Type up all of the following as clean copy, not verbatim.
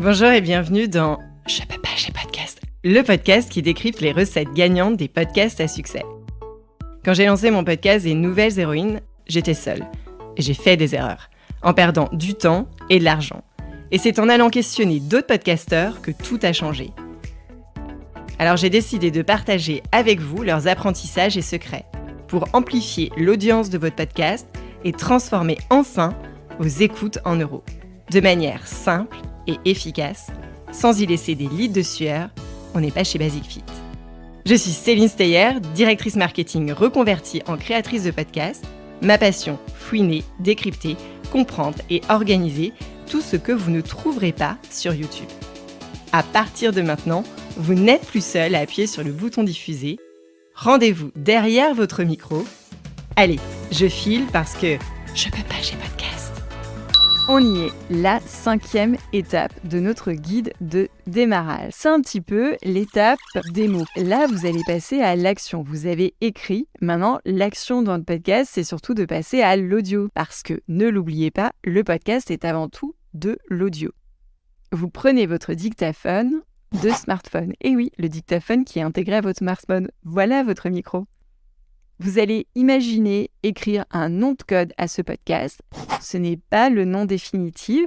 Bonjour et bienvenue dans Je peux pas, j'ai podcast, le podcast qui décrypte les recettes gagnantes des podcasts à succès. Quand j'ai lancé mon podcast des Nouvelles Héroïnes, j'étais seule. Et j'ai fait des erreurs, en perdant du temps et de l'argent. Et c'est en allant questionner d'autres podcasteurs que tout a changé. Alors j'ai décidé de partager avec vous leurs apprentissages et secrets pour amplifier l'audience de votre podcast et transformer enfin vos écoutes en euros. De manière simple et efficace, sans y laisser des litres de sueur, on n'est pas chez Basic Fit. Je suis Céline Steyer, directrice marketing reconvertie en créatrice de podcast. Ma passion, fouiner, décrypter, comprendre et organiser tout ce que vous ne trouverez pas sur YouTube. À partir de maintenant, vous n'êtes plus seul à appuyer sur le bouton diffuser. Rendez-vous derrière votre micro. Allez, je file parce que je peux pas, j'ai podcast. On y est, la 5e étape de notre guide de démarrage. C'est un petit peu l'étape démo. Là, vous allez passer à l'action. Vous avez écrit. Maintenant, l'action dans le podcast, c'est surtout de passer à l'audio. Parce que, ne l'oubliez pas, le podcast est avant tout de l'audio. Vous prenez votre dictaphone de smartphone. Et oui, le dictaphone qui est intégré à votre smartphone. Voilà votre micro. Vous allez imaginer écrire un nom de code à ce podcast. Ce n'est pas le nom définitif.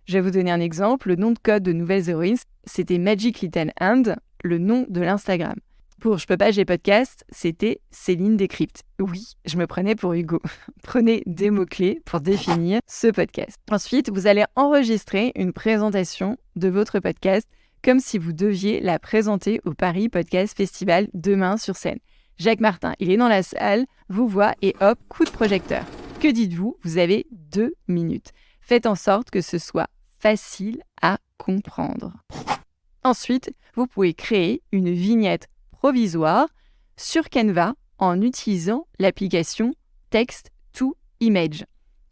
Je vais vous donner un exemple. Le nom de code de Nouvelles Héroïnes, c'était Magic Little Hand, le nom de l'Instagram. Pour Je peux pas, j'ai podcast, c'était Céline Décrypte. Oui, je me prenais pour Hugo. Prenez des mots-clés pour définir ce podcast. Ensuite, vous allez enregistrer une présentation de votre podcast comme si vous deviez la présenter au Paris Podcast Festival demain sur scène. Jacques Martin, il est dans la salle, vous voit et hop, coup de projecteur. Que dites-vous ? Vous avez 2 minutes. Faites en sorte que ce soit facile à comprendre. Ensuite, vous pouvez créer une vignette provisoire sur Canva en utilisant l'application Text to Image.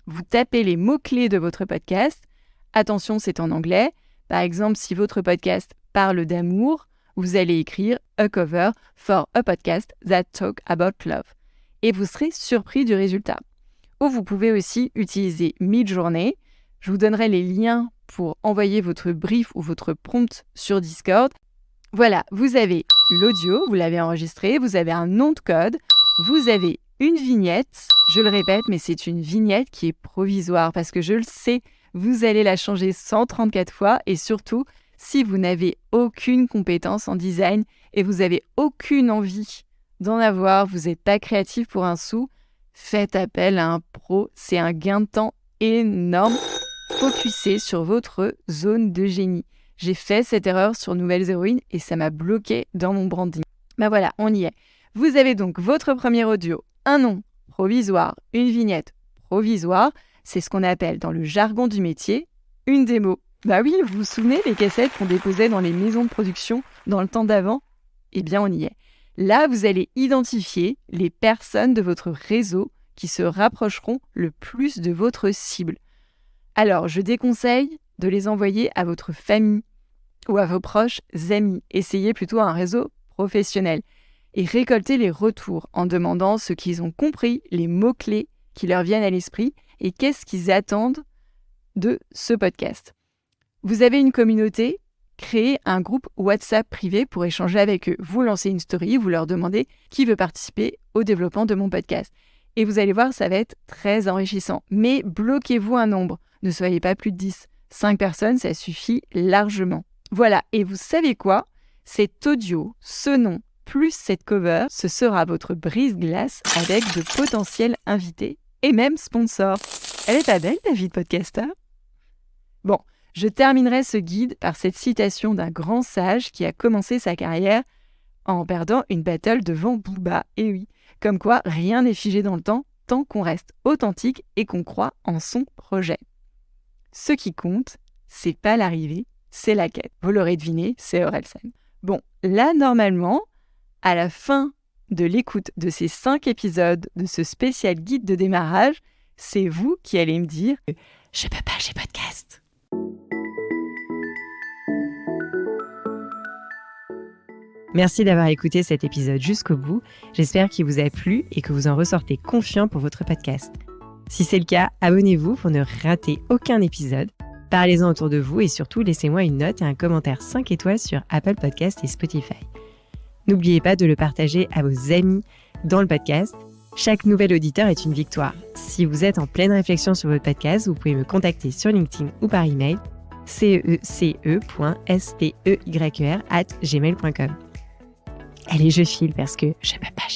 Vous tapez les mots-clés de votre podcast. Attention, c'est en anglais. Par exemple, si votre podcast parle d'amour, vous allez écrire « A cover for a podcast that talk about love » et vous serez surpris du résultat. Ou vous pouvez aussi utiliser Midjourney. Je vous donnerai les liens pour envoyer votre brief ou votre prompt sur Discord. Voilà, vous avez l'audio, vous l'avez enregistré, vous avez un nom de code, vous avez une vignette. Je le répète, mais c'est une vignette qui est provisoire parce que je le sais, vous allez la changer 134 fois et surtout, si vous n'avez aucune compétence en design et vous n'avez aucune envie d'en avoir, vous n'êtes pas créatif pour un sou, faites appel à un pro, c'est un gain de temps énorme. Focussez sur votre zone de génie. J'ai fait cette erreur sur Nouvelles Héroïnes et ça m'a bloqué dans mon branding. Ben voilà, on y est. Vous avez donc votre premier audio, un nom provisoire, une vignette provisoire, c'est ce qu'on appelle dans le jargon du métier une démo. Bah oui, vous vous souvenez des cassettes qu'on déposait dans les maisons de production dans le temps d'avant ? Eh bien, on y est. Là, vous allez identifier les personnes de votre réseau qui se rapprocheront le plus de votre cible. Alors, je déconseille de les envoyer à votre famille ou à vos proches amis. Essayez plutôt un réseau professionnel et récoltez les retours en demandant ce qu'ils ont compris, les mots-clés qui leur viennent à l'esprit et qu'est-ce qu'ils attendent de ce podcast. Vous avez une communauté, créez un groupe WhatsApp privé pour échanger avec eux. Vous lancez une story, vous leur demandez qui veut participer au développement de mon podcast. Et vous allez voir, ça va être très enrichissant. Mais bloquez-vous un nombre. Ne soyez pas plus de 10. 5 personnes, ça suffit largement. Voilà, et vous savez quoi ? Cet audio, ce nom, plus cette cover, ce sera votre brise-glace avec de potentiels invités et même sponsors. Elle est pas belle, ta vie de podcasteur ? Bon. Je terminerai ce guide par cette citation d'un grand sage qui a commencé sa carrière en perdant une battle devant Booba. Et oui, comme quoi rien n'est figé dans le temps tant qu'on reste authentique et qu'on croit en son projet. Ce qui compte, c'est pas l'arrivée, c'est la quête. Vous l'aurez deviné, c'est Orelsan. Bon, là normalement, à la fin de l'écoute de ces 5 épisodes de ce spécial guide de démarrage, c'est vous qui allez me dire « Je peux pas, j'ai podcast ». Merci d'avoir écouté cet épisode jusqu'au bout. J'espère qu'il vous a plu et que vous en ressortez confiant pour votre podcast. Si c'est le cas, abonnez-vous pour ne rater aucun épisode. Parlez-en autour de vous et surtout laissez-moi une note et un commentaire 5 étoiles sur Apple Podcasts et Spotify. N'oubliez pas de le partager à vos amis dans le podcast. Chaque nouvel auditeur est une victoire. Si vous êtes en pleine réflexion sur votre podcast, vous pouvez me contacter sur LinkedIn ou par email cece.steyr@gmail.com. Allez, je file parce que je peux pas